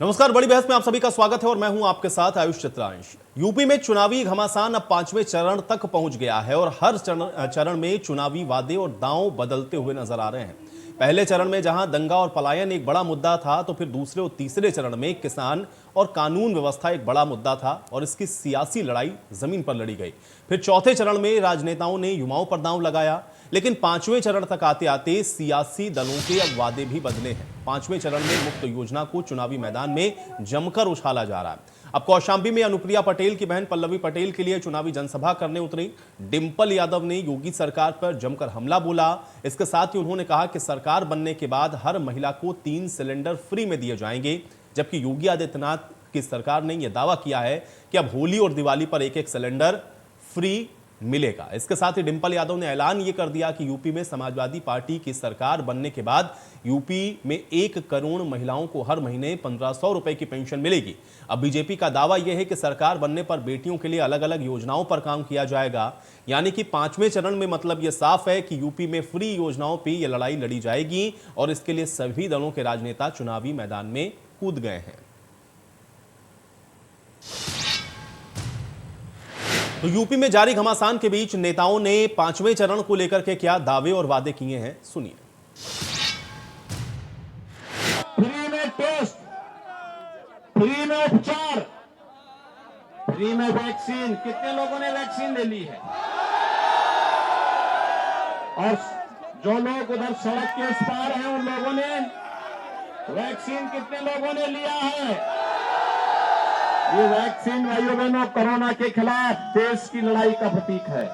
नमस्कार, बड़ी बहस में आप सभी का स्वागत है और मैं हूं आपके साथ आयुष चित्रांश। यूपी में चुनावी घमासान अब 5वें चरण तक पहुंच गया है और हर चरण में चुनावी वादे और दांव बदलते हुए नजर आ रहे हैं। पहले चरण में जहां दंगा और पलायन एक बड़ा मुद्दा था, तो फिर दूसरे और तीसरे चरण में किसान और कानून व्यवस्था एक बड़ा मुद्दा था और इसकी सियासी लड़ाई जमीन पर लड़ी गई। फिर चौथे चरण में राजनेताओं ने युवाओं पर दांव लगाया, लेकिन 5वें चरण तक आते आते सियासी दलों के अब वादे भी बदले हैं। 5वें चरण में मुफ्त योजना को चुनावी मैदान में जमकर उछाला जा रहा है। अब कौशांबी में अनुप्रिया पटेल की बहन पल्लवी पटेल के लिए चुनावी जनसभा करने उतरी डिंपल यादव ने योगी सरकार पर जमकर हमला बोला। इसके साथ ही उन्होंने कहा कि सरकार बनने के बाद हर महिला को 3 सिलेंडर फ्री में दिए जाएंगे, जबकि योगी आदित्यनाथ की सरकार ने यह दावा किया है कि अब होली और दिवाली पर एक सिलेंडर फ्री मिलेगा। इसके साथ ही डिंपल यादव ने ऐलान यह कर दिया कि यूपी में समाजवादी पार्टी की सरकार बनने के बाद यूपी में 1 करोड़ महिलाओं को हर महीने 1500 रुपए की पेंशन मिलेगी। अब बीजेपी का दावा यह है कि सरकार बनने पर बेटियों के लिए अलग अलग योजनाओं पर काम किया जाएगा। यानी कि 5वें चरण में मतलब यह साफ है कि यूपी में फ्री योजनाओं पर यह लड़ाई लड़ी जाएगी और इसके लिए सभी दलों के राजनेता चुनावी मैदान में कूद गए हैं। तो यूपी में जारी घमासान के बीच नेताओं ने 5वें चरण को लेकर के क्या दावे और वादे किए हैं, सुनिए। फ्री में टेस्ट, फ्री में उपचार, फ्री में वैक्सीन। कितने लोगों ने वैक्सीन ले ली है? और जो लोग उधर सड़क के उस पार हैं, उन लोगों ने वैक्सीन कितने लोगों ने लिया है? ये वैक्सीन भाइयों बहनों कोरोना के खिलाफ देश की लड़ाई का प्रतीक है।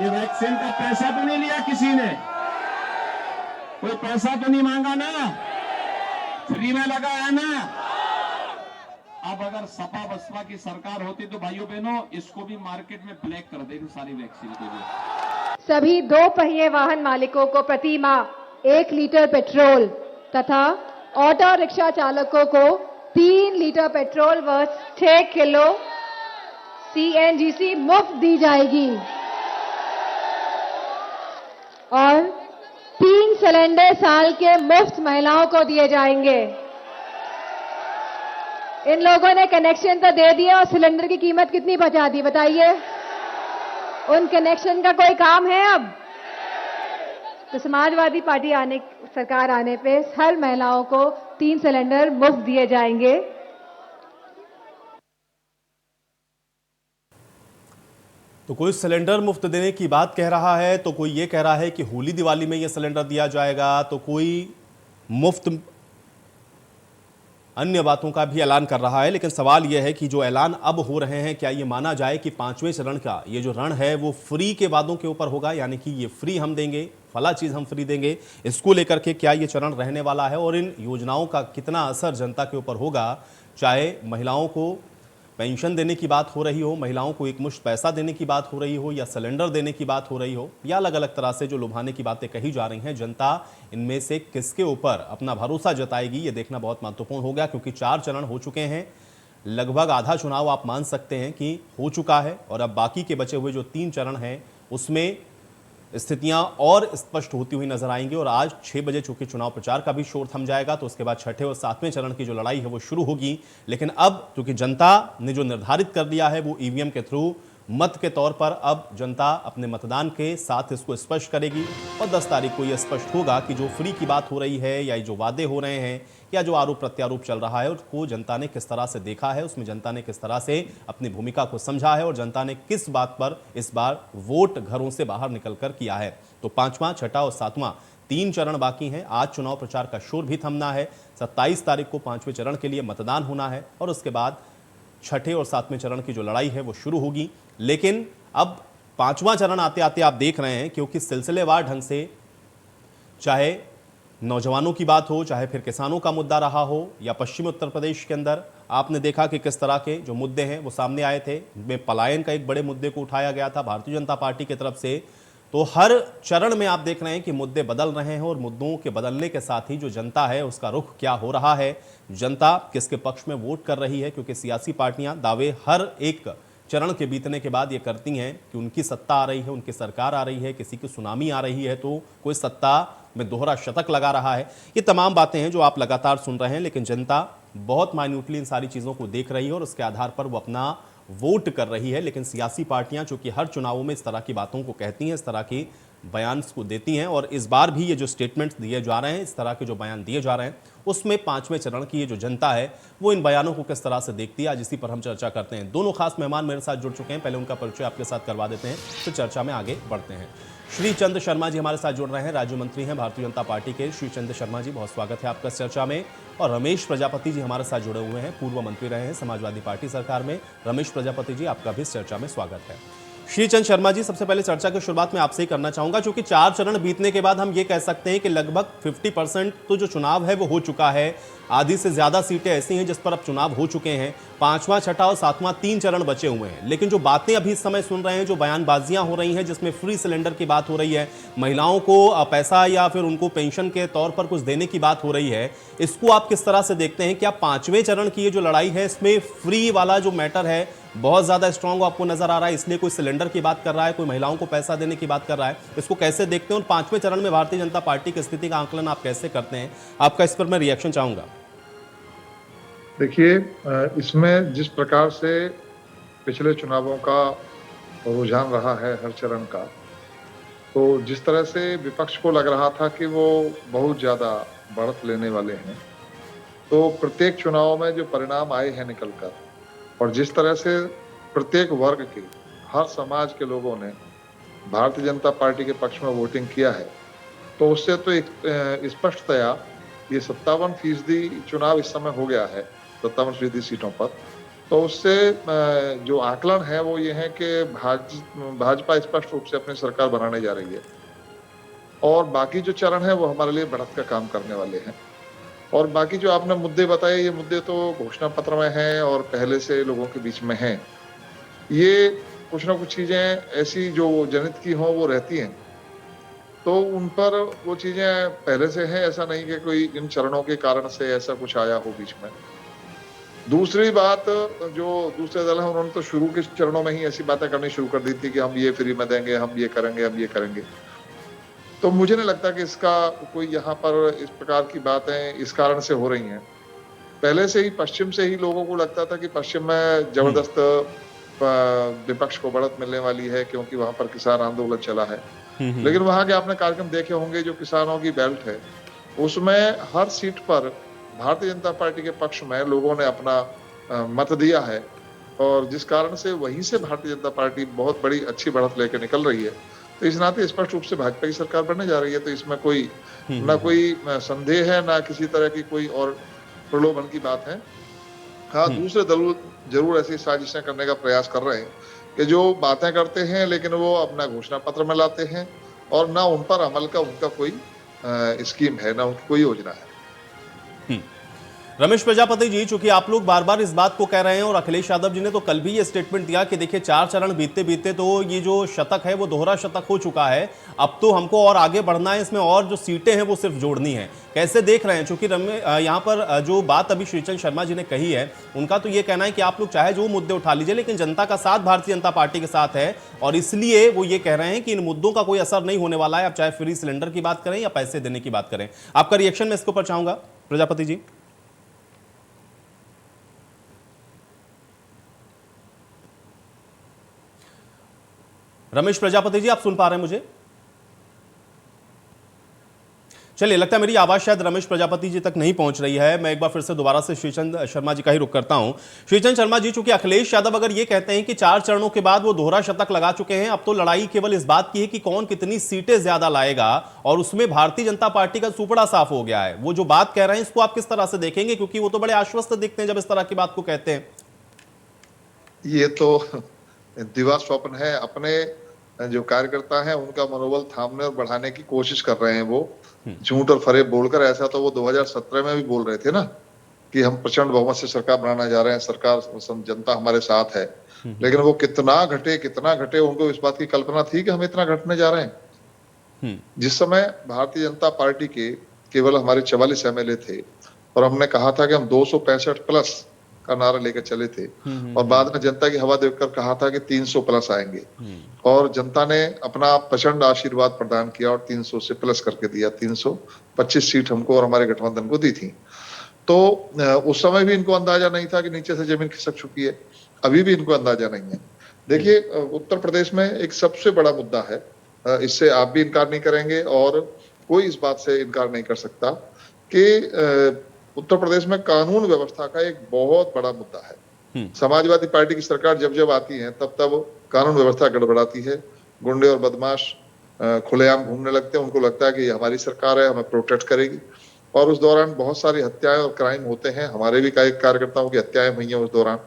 ये वैक्सीन का पैसा तो नहीं लिया किसी ने, कोई पैसा तो नहीं मांगा ना, फ्री में लगा है ना। अब अगर सपा बसपा की सरकार होती तो भाइयों बहनों इसको भी मार्केट में ब्लैक कर देती सारी वैक्सीन के लिए। सभी 2 पहिए वाहन मालिकों को प्रति माह 1 लीटर पेट्रोल तथा ऑटो रिक्शा चालकों को 3 लीटर पेट्रोल व 6 किलो CNGC मुफ्त दी जाएगी और 3 सिलेंडर साल के मुफ्त महिलाओं को दिए जाएंगे। इन लोगों ने कनेक्शन तो दे दिया और सिलेंडर की कीमत कितनी बचा दी बताइए? उन कनेक्शन का कोई काम है अब? तो समाजवादी पार्टी सरकार आने पे हर महिलाओं को 3 सिलेंडर मुफ्त दिए जाएंगे। तो कोई सिलेंडर मुफ्त देने की बात कह रहा है, तो कोई ये कह रहा है कि होली दिवाली में यह सिलेंडर दिया जाएगा, तो कोई मुफ्त अन्य बातों का भी ऐलान कर रहा है। लेकिन सवाल यह है कि जो ऐलान अब हो रहे हैं, क्या ये माना जाए कि 5वें चरण का ये जो रण है वो फ्री के वादों के ऊपर होगा, यानी कि ये फ्री हम देंगे, फला चीज हम फ्री देंगे, इसको लेकर के क्या ये चरण रहने वाला है और इन योजनाओं का कितना असर जनता के ऊपर होगा? चाहे महिलाओं को पेंशन देने की बात हो रही हो, महिलाओं को एक मुश्त पैसा देने की बात हो रही हो, या सिलेंडर देने की बात हो रही हो, या अलग अलग तरह से जो लुभाने की बातें कही जा रही हैं, जनता इनमें से किसके ऊपर अपना भरोसा जताएगी ये देखना बहुत महत्वपूर्ण हो गया। क्योंकि 4 चरण हो चुके हैं, लगभग आधा चुनाव आप मान सकते हैं कि हो चुका है और अब बाकी के बचे हुए जो 3 चरण हैं उसमें स्थितियां और स्पष्ट होती हुई नजर आएंगी। और आज 6 बजे चूंकि चुनाव प्रचार का भी शोर थम जाएगा, तो उसके बाद 6ठे और 7वें चरण की जो लड़ाई है वो शुरू होगी। लेकिन अब क्योंकि जनता ने जो निर्धारित कर दिया है वो ईवीएम के थ्रू मत के तौर पर, अब जनता अपने मतदान के साथ इसको स्पष्ट करेगी और 10 तारीख को यह स्पष्ट होगा कि जो फ्री की बात हो रही है या जो वादे हो रहे हैं या जो आरोप प्रत्यारोप चल रहा है उसको जनता ने किस तरह से देखा है, उसमें जनता ने किस तरह से अपनी भूमिका को समझा है और जनता ने किस बात पर इस बार वोट घरों से बाहर निकलकर किया है। तो 5वां, 6ठा और 7वां 3 चरण बाकी हैं। आज चुनाव प्रचार का शोर भी थमना है। 27 तारीख को 5वें चरण के लिए मतदान होना है और उसके बाद 6ठे और 7वें चरण की जो लड़ाई है वो शुरू होगी। लेकिन अब 5वां चरण आते आते आप देख रहे हैं, क्योंकि सिलसिलेवार ढंग से चाहे नौजवानों की बात हो, चाहे फिर किसानों का मुद्दा रहा हो, या पश्चिमी उत्तर प्रदेश के अंदर आपने देखा कि किस तरह के जो मुद्दे हैं वो सामने आए थे। में पलायन का एक बड़े मुद्दे को उठाया गया था भारतीय जनता पार्टी की तरफ से। तो हर चरण में आप देख रहे हैं कि मुद्दे बदल रहे हैं और मुद्दों के बदलने के साथ ही जो जनता है उसका रुख क्या हो रहा है, जनता किसके पक्ष में वोट कर रही है। क्योंकि सियासी पार्टियां दावे हर एक चरण के बीतने के बाद ये करती हैं कि उनकी सत्ता आ रही है, उनकी सरकार आ रही है, किसी की सुनामी आ रही है तो कोई सत्ता में दोहरा शतक लगा रहा है। ये तमाम बातें हैं जो आप लगातार सुन रहे हैं, लेकिन जनता बहुत माइन्यूटली इन सारी चीज़ों को देख रही है और उसके आधार पर वो अपना वोट कर रही है। लेकिन सियासी पार्टियां चूंकि हर चुनावों में इस तरह की बातों को कहती हैं, इस तरह की बयान को देती हैं, और इस बार भी ये जो स्टेटमेंट्स दिए जा रहे हैं, इस तरह के जो बयान दिए जा रहे हैं, उसमें पांचवें चरण की ये जो जनता है वो इन बयानों को किस तरह से देखती है, आज इसी पर हम चर्चा करते हैं। दोनों खास मेहमान मेरे साथ जुड़ चुके हैं, पहले उनका परिचय आपके साथ करवा देते हैं, फिर चर्चा में आगे बढ़ते हैं। श्री चंद शर्मा जी हमारे साथ जुड़ रहे हैं, राज्य मंत्री हैं भारतीय जनता पार्टी के। श्री चंद शर्मा जी, बहुत स्वागत है आपका इस चर्चा में। और रमेश प्रजापति जी हमारे साथ जुड़े हुए हैं, पूर्व मंत्री रहे हैं समाजवादी पार्टी सरकार में। रमेश प्रजापति जी, आपका भी इस चर्चा में स्वागत है। श्री चंद शर्मा जी, सबसे पहले चर्चा की शुरुआत में आपसे ही करना चाहूंगा, क्योंकि 4 चरण बीतने के बाद हम ये कह सकते हैं कि लगभग 50% तो जो चुनाव है वो हो चुका है। आधी से ज्यादा सीटें ऐसी हैं जिस पर अब चुनाव हो चुके हैं। 5वां, 6वां और 7वां 3 चरण बचे हुए हैं। लेकिन जो बातें अभी इस समय सुन रहे हैं, जो बयानबाजियां हो रही हैं, जिसमें फ्री सिलेंडर की बात हो रही है, महिलाओं को पैसा या फिर उनको पेंशन के तौर पर कुछ देने की बात हो रही है, इसको आप किस तरह से देखते हैं? क्या 5वें चरण की ये जो लड़ाई है, इसमें फ्री वाला जो मैटर है बहुत ज्यादा स्ट्रांग आपको नजर आ रहा है, इसलिए कोई सिलेंडर की बात कर रहा है, कोई महिलाओं को पैसा देने की बात कर रहा है, इसको कैसे देखते हैं? और 5वें चरण में भारतीय जनता पार्टी की स्थिति का आकलन आप कैसे करते हैं? आपका इस पर मैं रिएक्शन चाहूंगा। देखिए, इसमें जिस प्रकार से पिछले चुनावों का रुझान रहा है हर चरण का, तो जिस तरह से विपक्ष को लग रहा था कि वो बहुत ज्यादा बढ़त लेने वाले हैं, तो प्रत्येक चुनाव में जो परिणाम आए हैं निकलकर, और जिस तरह से प्रत्येक वर्ग के, हर समाज के लोगों ने भारतीय जनता पार्टी के पक्ष में वोटिंग किया है, तो उससे तो एक स्पष्टतया ये 57% चुनाव इस समय हो गया है 57% सीटों पर। तो उससे जो आकलन है वो ये है कि भाजपा स्पष्ट रूप से अपनी सरकार बनाने जा रही है, और बाकी जो चरण है वो हमारे लिए बढ़त का काम करने वाले हैं। और बाकी जो आपने मुद्दे बताए, ये मुद्दे तो घोषणा पत्र में हैं और पहले से लोगों के बीच में हैं। ये कुछ ना कुछ चीजें ऐसी जो जनित की हों वो रहती हैं, तो उन पर वो चीजें पहले से हैं, ऐसा नहीं कि कोई इन चरणों के कारण से ऐसा कुछ आया हो बीच में। दूसरी बात, जो दूसरे दल हैं उन्होंने तो शुरू के चरणों में ही ऐसी बातें करनी शुरू कर दी थी कि हम ये फ्री में देंगे, हम ये करेंगे, हम ये करेंगे। तो मुझे नहीं लगता कि इसका कोई यहाँ पर इस प्रकार की बातें इस कारण से हो रही हैं। पहले से ही पश्चिम से ही लोगों को लगता था कि पश्चिम में जबरदस्त विपक्ष को बढ़त मिलने वाली है, क्योंकि वहां पर किसान आंदोलन चला है। लेकिन वहां के आपने कार्यक्रम देखे होंगे, जो किसानों की बेल्ट है उसमें हर सीट पर भारतीय जनता पार्टी के पक्ष में लोगों ने अपना मत दिया है, और जिस कारण से वहीं से भारतीय जनता पार्टी बहुत बड़ी अच्छी बढ़त लेकर निकल रही है। तो इस नाते स्पष्ट रूप से भाजपा की सरकार बनने जा रही है। तो इसमें कोई ना कोई संदेह है, ना किसी तरह की कोई और प्रलोभन की बात है। हाँ, दूसरे दल जरूर ऐसी साजिशें करने का प्रयास कर रहे हैं कि जो बातें करते हैं लेकिन वो अपना घोषणा पत्र में लाते हैं, और ना उन पर अमल का उनका कोई स्कीम है, ना उनकी कोई योजना है। रमेश प्रजापति जी, चूंकि आप लोग बार बार इस बात को कह रहे हैं, और अखिलेश यादव जी ने तो कल भी ये स्टेटमेंट दिया कि देखिए 4 चरण बीतते बीतते तो ये जो शतक है वो दोहरा शतक हो चुका है, अब तो हमको और आगे बढ़ना है, इसमें और जो सीटें हैं वो सिर्फ जोड़नी है। कैसे देख रहे हैं? चूंकि यहाँ पर जो बात अभी श्रीचंद शर्मा जी ने कही है, उनका तो ये कहना है कि आप लोग चाहे जो मुद्दे उठा लीजिए, लेकिन जनता का साथ भारतीय जनता पार्टी के साथ है, और इसलिए वो ये कह रहे हैं कि इन मुद्दों का कोई असर नहीं होने वाला है, आप चाहे फ्री सिलेंडर की बात करें या पैसे देने की बात करें। आपका रिएक्शन मैं इसके ऊपर चाहूंगा, प्रजापति जी। रमेश प्रजापति जी, आप सुन पा रहे हैं मुझे? चलिए, लगता है मेरी आवाज शायद रमेश प्रजापति जी तक नहीं पहुंच रही है। मैं एक बार फिर से दोबारा से श्रीचंद शर्मा जी का ही रुख करता हूं। श्रीचंद शर्मा जी, चूंकि अखिलेश यादव अगर ये कहते हैं कि 4 चरणों के बाद वो दोहरा शतक लगा चुके हैं, अब तो लड़ाई केवल इस बात की है कि कौन कितनी सीटें ज्यादा लाएगा, और उसमें भारतीय जनता पार्टी का सुपड़ा साफ हो गया है। वो जो बात कह रहे हैं इसको आप किस तरह से देखेंगे? क्योंकि वो तो बड़े आश्वस्त दिखते हैं जब इस तरह की बात को कहते हैं। ये तो दिवा स्वप्न है। अपने जो कार्यकर्ता हैं उनका मनोबल थामने और बढ़ाने की कोशिश कर रहे हैं वो, झूठ और फरेब बोलकर। ऐसा तो वो 2017 में भी बोल रहे थे ना कि हम प्रचंड बहुमत से सरकार बनाना जा रहे हैं, सरकार जनता हमारे साथ है। लेकिन वो कितना घटे, उनको इस बात की कल्पना थी कि हम इतना घटने जा रहे हैं? जिस समय भारतीय जनता पार्टी के केवल हमारे 44 MLA थे, और हमने कहा था कि हम 265 प्लस का नारा लेकर चले थे और बाद में जनता की हवा देखकर कहा था कि 300 प्लस आएंगे और जनता ने अपना प्रचंड आशीर्वाद प्रदान किया और 300 से प्लस करके दिया। 325 सीट हमको और हमारे गठबंधन को दी थी। तो उस समय भी इनको अंदाजा नहीं था कि नीचे से जमीन खिसक चुकी है। अभी भी इनको अंदाजा नहीं है। देखिए, उत्तर प्रदेश में एक सबसे बड़ा मुद्दा है, इससे आप भी इनकार नहीं करेंगे और कोई इस बात से इनकार नहीं कर सकता कि उत्तर प्रदेश में कानून व्यवस्था का एक बहुत बड़ा मुद्दा है। समाजवादी पार्टी की सरकार जब जब आती है तब तब कानून व्यवस्था गड़बड़ाती है। गुंडे और बदमाश खुलेआम घूमने लगते हैं। उनको लगता है कि ये हमारी सरकार है, हमें प्रोटेक्ट करेगी और उस दौरान बहुत सारी हत्याएं और क्राइम होते हैं। हमारे भी कई कार्यकर्ताओं की हत्याएं हुई हैं उस दौरान।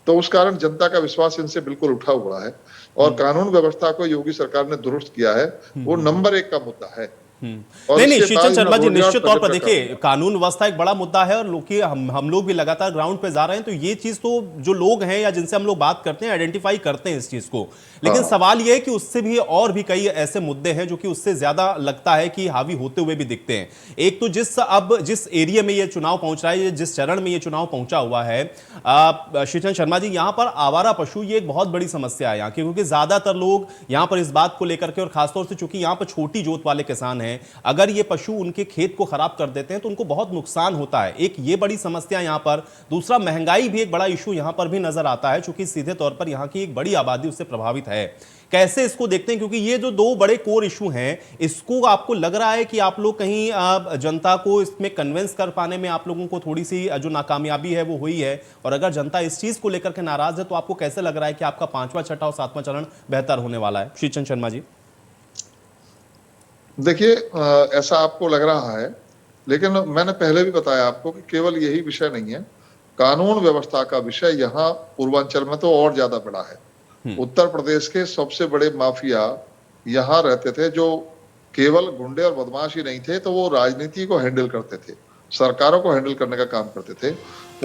तो उस कारण जनता का विश्वास इनसे बिल्कुल उठा हुआ है और कानून व्यवस्था को योगी सरकार ने दुरुस्त किया है, वो नंबर 1 का मुद्दा है। नहीं शीतल शर्मा जी, निश्चित तौर पर देखिए कानून व्यवस्था एक बड़ा मुद्दा है और लोग हम लोग भी लगातार ग्राउंड पे जा रहे हैं, तो ये चीज तो जो लोग हैं या जिनसे हम लोग बात करते हैं आइडेंटिफाई करते हैं इस चीज को। लेकिन सवाल ये है कि उससे भी और भी कई ऐसे मुद्दे हैं जो कि उससे ज्यादा लगता है कि हावी होते हुए भी दिखते हैं। एक तो जिस एरिया में ये चुनाव पहुंच रहा है, जिस चरण में ये चुनाव पहुंचा हुआ है, शीतल शर्मा जी, यहाँ पर आवारा पशु ये एक बहुत बड़ी समस्या है यहाँ की, क्योंकि ज्यादातर लोग यहाँ पर इस बात को लेकर के, और खासतौर से चूंकि यहाँ पर छोटी जोत वाले किसान हैं, अगर ये पशु उनके खेत को खराब कर देते हैं तो उनको बहुत नुकसान होता है। एक ये बड़ी समस्या यहां पर। दूसरा, महंगाई भी एक बड़ा इशू यहां पर भी नजर आता है, क्योंकि सीधे तौर पर यहां की एक बड़ी आबादी उससे प्रभावित है। कैसे इसको देखते हैं, क्योंकि ये जो 2 बड़े कोर इशू हैं, इसको आपको लग रहा है कि आप लोग कहीं जनता को इसमें कन्विंस कर पाने में आप लोगों को थोड़ी सी जो नाकामयाबी है वो हुई है, और अगर जनता इस चीज को लेकर के नाराज है तो आपको कैसे लग रहा है कि आपका 5वां, 6वां और 7वां चरण बेहतर होने वाला है? शीतल शर्मा जी, देखिए, ऐसा आपको लग रहा है, लेकिन मैंने पहले भी बताया आपको कि केवल यही विषय नहीं है। कानून व्यवस्था का विषय यहाँ पूर्वांचल में तो और ज्यादा बड़ा है। उत्तर प्रदेश के सबसे बड़े माफिया यहाँ रहते थे, जो केवल गुंडे और बदमाश ही नहीं थे, तो वो राजनीति को हैंडल करते थे, सरकारों को हैंडल करने का काम करते थे।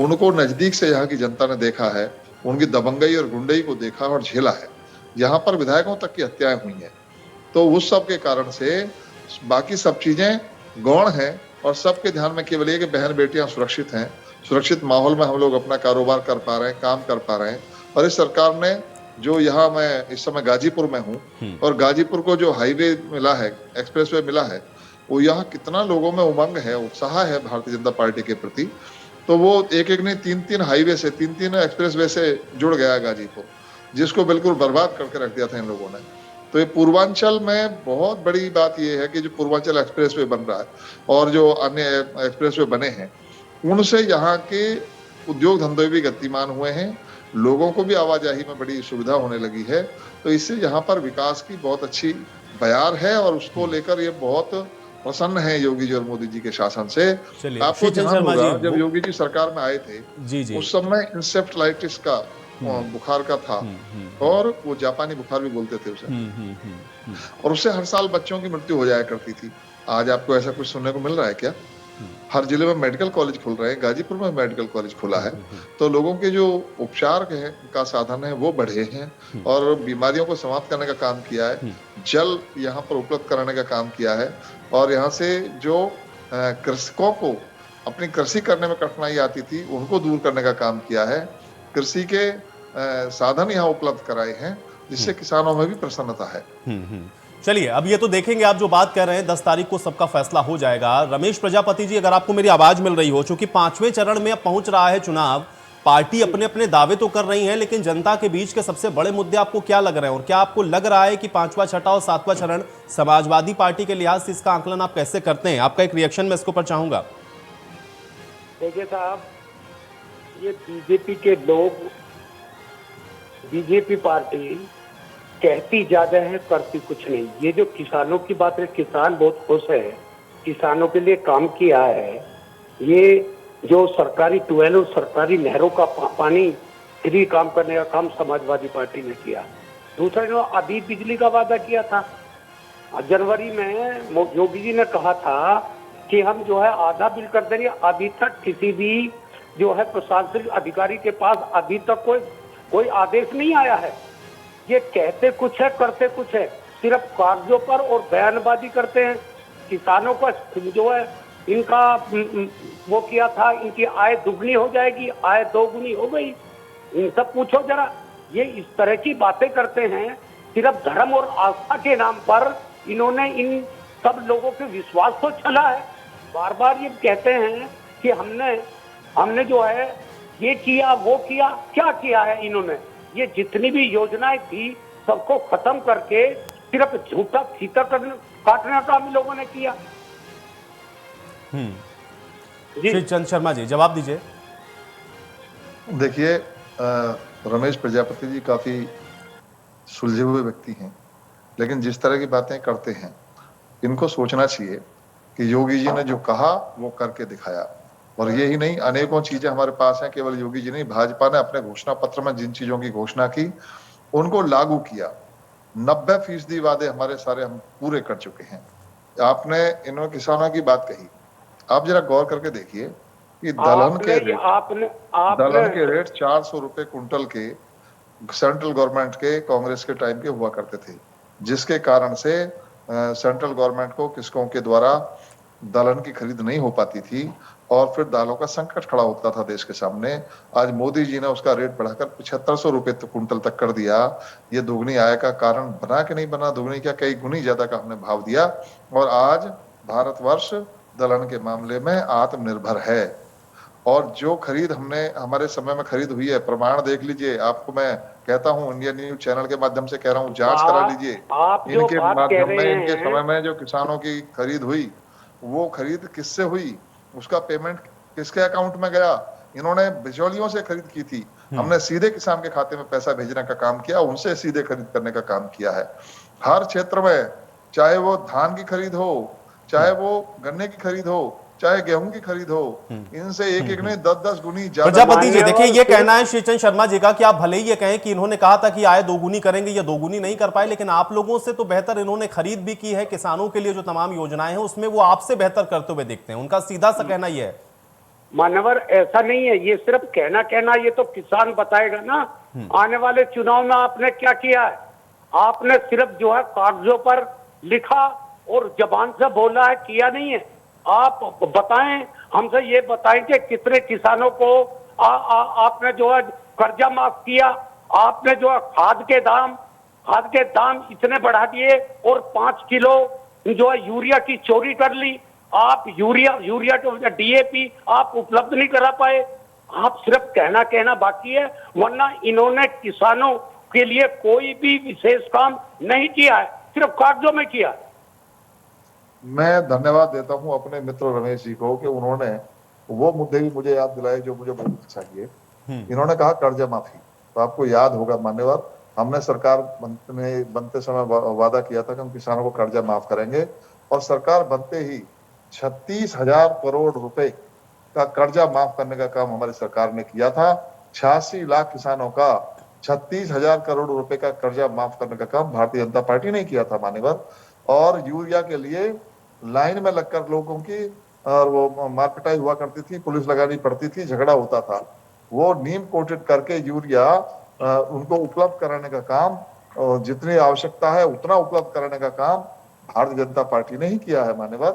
उनको नजदीक से यहाँ की जनता ने देखा है, उनकी दबंगई और गुंडई को देखा और झेला है। यहाँ पर विधायकों तक की हत्याएं हुई हैं। तो उस सब के कारण से बाकी सब चीजें गौण हैं और सबके ध्यान में केवल ये कि बहन बेटियां सुरक्षित हैं, सुरक्षित माहौल में हम लोग अपना कारोबार कर पा रहे हैं, काम कर पा रहे हैं। और इस सरकार ने जो यहाँ, मैं इस समय गाजीपुर में हूँ और गाजीपुर को जो हाईवे मिला है, एक्सप्रेसवे मिला है, वो यहाँ कितना लोगों में उमंग है, उत्साह है भारतीय जनता पार्टी के प्रति। तो वो एक नहीं 3-3 हाईवे से, 3-3 एक्सप्रेसवे से जुड़ गया गाजीपुर, जिसको बिल्कुल बर्बाद करके रख दिया था इन लोगों ने। तो ये पूर्वांचल में बहुत बड़ी बात ये है कि जो पूर्वांचल एक्सप्रेसवे बन रहा है और जो अन्य एक्सप्रेसवे बने हैं, उनसे यहाँ के उद्योग धंधे भी गतिमान हुए हैं, लोगों को भी आवाजाही में बड़ी सुविधा होने लगी है। तो इससे यहाँ पर विकास की बहुत अच्छी बयार है और उसको लेकर ये बहुत प्रसन्न है योगी जी और मोदी जी के शासन से। आपको ध्यान होगा जब योगी जी सरकार में आए थे, उस समय इंसेफ्लाइटिस का बुखार का था और वो जापानी बुखार भी बोलते थे उसे, और उससे हर साल बच्चों की मृत्यु हो जाया करती थी। आज आपको ऐसा कुछ सुनने को मिल रहा है क्या? हर जिले में मेडिकल कॉलेज खुल रहे हैं, गाजीपुर में मेडिकल कॉलेज खुला है, तो लोगों के जो उपचार का साधन है वो बढ़े हैं और बीमारियों को समाप्त करने का काम किया है, जल यहाँ पर उपलब्ध कराने का काम किया है और यहाँ से जो कृषकों को अपनी कृषि करने में कठिनाई आती थी उनको दूर करने का काम किया है। कृषि के साधन यहाँ उपलब्ध कराए हैं, जिससे किसानों में भी प्रसन्नता है। चलिए, अब ये तो देखेंगे, आप जो बात कर रहे हैं 10 तारीख को सबका फैसला हो जाएगा। रमेश प्रजापति जी, अगर आपको मेरी आवाज मिल रही हो, चूंकि 5वें चरण में अब पहुंच रहा है चुनाव, पार्टी अपने अपने दावे तो कर रही है, लेकिन जनता के बीच के सबसे बड़े मुद्दे आपको क्या लग रहे हैं, और क्या आपको लग रहा है कि 5वां, 6वां और 7वां चरण समाजवादी पार्टी के लिहाज से इसका आकलन आप कैसे करते हैं? आपका एक रिएक्शन मैं इसके ऊपर चाहूंगा। देखिए साहब, ये बीजेपी के लोग, बीजेपी पार्टी कहती ज्यादा है, करती कुछ नहीं। ये जो किसानों की बात है, किसान बहुत खुश है, किसानों के लिए काम किया है। ये जो सरकारी ट्यूबवेल और सरकारी नहरों का पानी फ्री काम करने का काम समाजवादी पार्टी ने किया। दूसरा, जो आधी बिजली का वादा किया था जनवरी में, योगी जी ने कहा था कि हम जो है आधा बिल कर देंगे। अभी तक किसी भी जो है प्रशासनिक अधिकारी के पास अभी तक कोई आदेश नहीं आया है। ये कहते कुछ है, करते कुछ है, सिर्फ कागजों पर और बयानबाजी करते हैं। किसानों का जो है इनका वो किया था, इनकी आय दुगनी हो जाएगी, आय दोगुनी हो गई। इनसे पूछो जरा, ये इस तरह की बातें करते हैं। सिर्फ धर्म और आस्था के नाम पर इन्होंने इन सब लोगों के विश्वास को छला है। बार बार ये कहते हैं कि हमने जो है ये किया वो किया। क्या किया है इन्होंने? ये जितनी भी योजनाएं थी सबको खत्म करके सिर्फ झूठा फीता काटने का काम इन लोगों ने किया। जी श्री चंद शर्मा जी, जवाब दीजिए। देखिए, रमेश प्रजापति जी काफी सुलझे हुए व्यक्ति हैं, लेकिन जिस तरह की बातें करते हैं इनको सोचना चाहिए कि योगी जी ने जो कहा वो करके दिखाया। और यही नहीं, अनेकों चीजें हमारे पास हैं। केवल योगी जी नहीं, भाजपा ने अपने घोषणा पत्र में जिन चीजों की घोषणा की उनको लागू किया। 90% वादे हमारे सारे हम पूरे कर चुके हैं। आपने इन्होंने किसानों की बात कही, आप जरा गौर करके देखिए कि दलहन के रेट 400 रुपए कुंटल के सेंट्रल गवर्नमेंट के कांग्रेस के टाइम के हुआ करते थे, जिसके कारण से सेंट्रल गवर्नमेंट को किसकों के द्वारा दलहन की खरीद नहीं हो पाती थी और फिर दालों का संकट खड़ा होता था देश के सामने। आज मोदी जी ने उसका रेट बढ़ाकर 7500 रुपए कुंटल तक कर दिया। ये दोगुनी आय का कारण बना कि नहीं बना? दोगुनी क्या, कई गुनी ज्यादा का हमने भाव दिया और आज भारतवर्ष दलहन के मामले में आत्मनिर्भर है। और जो खरीद हमने हमारे समय में खरीद हुई है, प्रमाण देख लीजिए। आपको मैं कहता हूं, इंडिया न्यूज चैनल के माध्यम से कह रहा हूं, जांच करा लीजिए। इनके माध्यम में, इनके समय में जो किसानों की खरीद हुई वो खरीद किससे हुई, उसका पेमेंट किसके अकाउंट में गया? इन्होंने बिचौलियों से खरीद की थी। हमने सीधे किसान के खाते में पैसा भेजने का काम किया, उनसे सीधे खरीद करने का काम किया है। हर क्षेत्र में, चाहे वो धान की खरीद हो, चाहे वो गन्ने की खरीद हो, चाहे गेहूं की खरीद हो, इनसे एक एक ने 10-10 गुनी ज्यादा। प्रजापति जी, देखिए ये कहना है श्रीचंद शर्मा जी का कि आप भले ही ये कहें कि इन्होंने कहा था कि आय दोगुनी करेंगे, या दोगुनी नहीं कर पाए, लेकिन आप लोगों से तो बेहतर इन्होंने खरीद भी की है। किसानों के लिए जो तमाम योजनाएं हैं उसमें वो आपसे बेहतर करते हुए दिखते हैं। उनका सीधा सा कहना यह है। मानवर, ऐसा नहीं है, ये सिर्फ कहना, ये तो किसान बताएगा ना। आने वाले चुनाव में आपने क्या किया है? आपने सिर्फ जो है कागजों पर लिखा और जबान से बोला है, किया नहीं है। आप बताएं, हमसे ये बताएं कि कितने किसानों को आपने जो है कर्जा माफ किया। आपने जो है खाद के दाम इतने बढ़ा दिए और 5 किलो जो है यूरिया की चोरी कर ली। आप यूरिया तो DAP आप उपलब्ध नहीं करा पाए। आप सिर्फ कहना बाकी है, वरना इन्होंने किसानों के लिए कोई भी विशेष काम नहीं किया है, सिर्फ कागजों में किया। मैं धन्यवाद देता हूं अपने मित्र रमेश जी को कि उन्होंने वो मुद्दे भी मुझे याद दिलाए जो मुझे बहुत चाहिए। इन्होंने कहा कर्जा माफी, तो आपको याद होगा मान्यवर, हमने सरकार बनते समय वादा किया था कि हम किसानों को कर्जा माफ करेंगे, और सरकार बनते ही 36,000 करोड़ रुपए का कर्जा माफ करने का काम हमारी सरकार ने किया था। 86 लाख किसानों का 36,000 करोड़ रुपए का कर्जा माफ करने का काम भारतीय जनता पार्टी ने किया था मान्यवर। और यूरिया के लिए लाइन में लगकर लोगों की और वो मारपिटाई हुआ करती थी, पुलिस लगानी पड़ती थी, झगड़ा होता था। वो नीम कोटेड करके यूरिया उनको उपलब्ध कराने का काम, जितनी आवश्यकता है उतना उपलब्ध कराने का काम भारतीय जनता पार्टी ने ही किया है मान्यवर।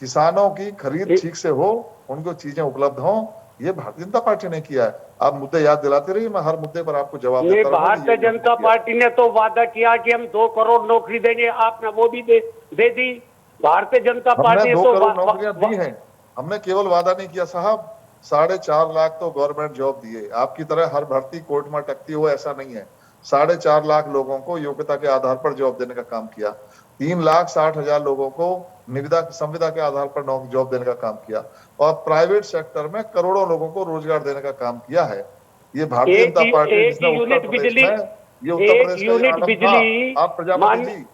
किसानों की खरीद ठीक से हो, उनको चीजें उपलब्ध हो, ये भारतीय जनता पार्टी ने किया है। आप मुद्दे याद दिलाते रहिए, मैं हर मुद्दे पर आपको जवाब देता रहूंगा। भारतीय जनता पार्टी ने तो वादा किया कि हम 2 करोड़ नौकरी देंगे, आपने वो भी दे दी। भारतीय जनता पार्टी ने 2 तो करोड़ नौकरियां दी हैं। हमने केवल वादा नहीं किया साहब, 4.5 लाख तो गवर्नमेंट जॉब दिए। आपकी तरह हर भर्ती कोर्ट में अटकती हो ऐसा नहीं है। 4.5 लाख लोगों को योग्यता के आधार पर जॉब देने का काम किया। 3,60,000 लोगों को संविदा के आधार पर जॉब देने का काम किया, और प्राइवेट सेक्टर में करोड़ों लोगों को रोजगार देने का काम किया है। ये भारतीय जनता पार्टी जिसने उत्तर प्रदेश में, ये उत्तर प्रदेश का आप प्रजापति जी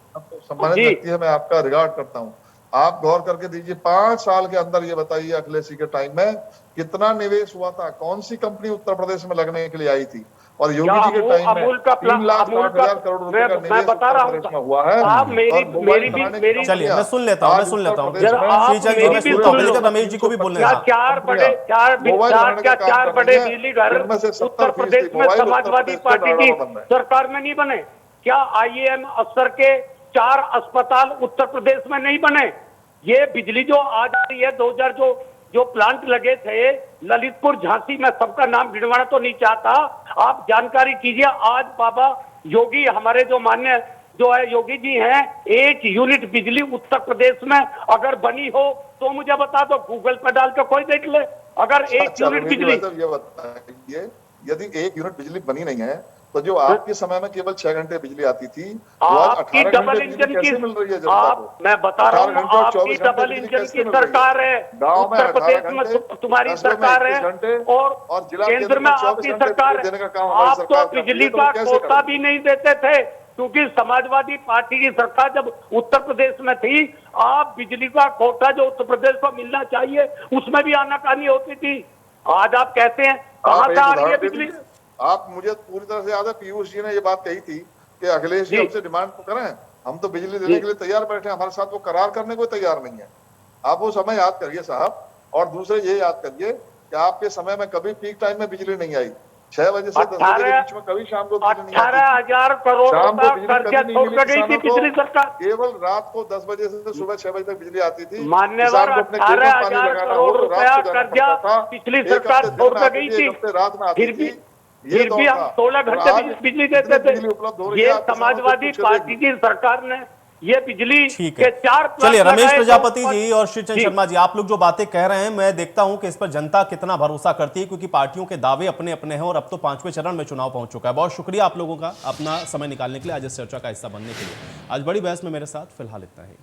सम्मानित व्यक्ति है, मैं आपका रिगार्ड करता हूँ। आप गौर करके दीजिए, 5 साल के अंदर ये बताइए अखिलेश जी के टाइम में कितना निवेश हुआ था, कौन सी कंपनी उत्तर प्रदेश में लगने के लिए आई थी। और योगी जी के टाइम में 3,60,000 करोड़ रुपए का निवेश उत्तर प्रदेश में हुआ है। चलिए मैं सुन लेता हूँ श्रीचंद जी, मैं सुनता हूँ, लेकिन रमेश जी को भी बोलने दें। 4 बड़े बिजली घर उत्तर प्रदेश में समाजवादी पार्टी की सरकार में नहीं बने? क्या IAM अफसर के 4 अस्पताल उत्तर प्रदेश में नहीं बने? ये बिजली जो आ जा रही है 2000 जो प्लांट लगे थे ललितपुर झांसी में, सबका नाम गिनवाना तो नहीं चाहता, आप जानकारी कीजिए। आज बाबा योगी हमारे जो मान्य जो है योगी जी हैं, 1 यूनिट बिजली उत्तर प्रदेश में अगर बनी हो तो मुझे बता दो, गूगल पर डाल के कोई देख ले। अगर 1 यूनिट बिजली, ये बताइए यदि 1 यूनिट बिजली बनी नहीं है तो जो आपके समय में केवल 6 घंटे बिजली आती थी, आपकी डबल इंजन की मिल रही है आप, मैं बता रहा हूँ आपकी डबल इंजन की सरकार है, उत्तर प्रदेश में तुम्हारी सरकार है और केंद्र में आपकी सरकार है। आप तो बिजली का कोटा भी नहीं देते थे, क्योंकि समाजवादी पार्टी की सरकार जब उत्तर प्रदेश में थी, आप बिजली का कोटा जो उत्तर प्रदेश को मिलना चाहिए उसमें भी आनाकानी होती थी। आज आप कहते हैं कहां से आ रही है बिजली? आप, मुझे पूरी तरह से याद है पीयूष जी ने ये बात कही थी कि अखिलेश जी हमसे डिमांड तो करें, हम तो बिजली देने के लिए तैयार बैठे हैं, हमारे साथ वो करार करने को तैयार नहीं है। आप वो समय याद करिए साहब। और दूसरे ये याद करिए कि आपके समय में कभी पीक टाइम में बिजली नहीं आई, 6 बजे से 10 बजे के बीच में कभी शाम को 18,000 करोड़ रुपया कर्जा छोड़ गई थी पिछली सरकार। केवल रात को 10 बजे से सुबह 6 बजे तक बिजली आती थी। मान्यवर 18,000 करोड़ रुपया कर्जा पिछली सरकार छोड़ गई थी, फिर भी हम 16 घंटे बिजली देते थे। ये समाजवादी पार्टी की सरकार ने ये बिजली के 4 चलिए रमेश प्रजापति जी और श्रीचंद शर्मा जी, आप लोग जो बातें कह रहे हैं मैं देखता हूं कि इस पर जनता कितना भरोसा करती है, क्योंकि पार्टियों के दावे अपने अपने हैं और अब तो 5वें चरण में चुनाव पहुंच चुका है। बहुत शुक्रिया आप लोगों का अपना समय निकालने के लिए, आज इस चर्चा का हिस्सा बनने के लिए। आज बड़ी बहस में मेरे साथ फिलहाल इतना ही।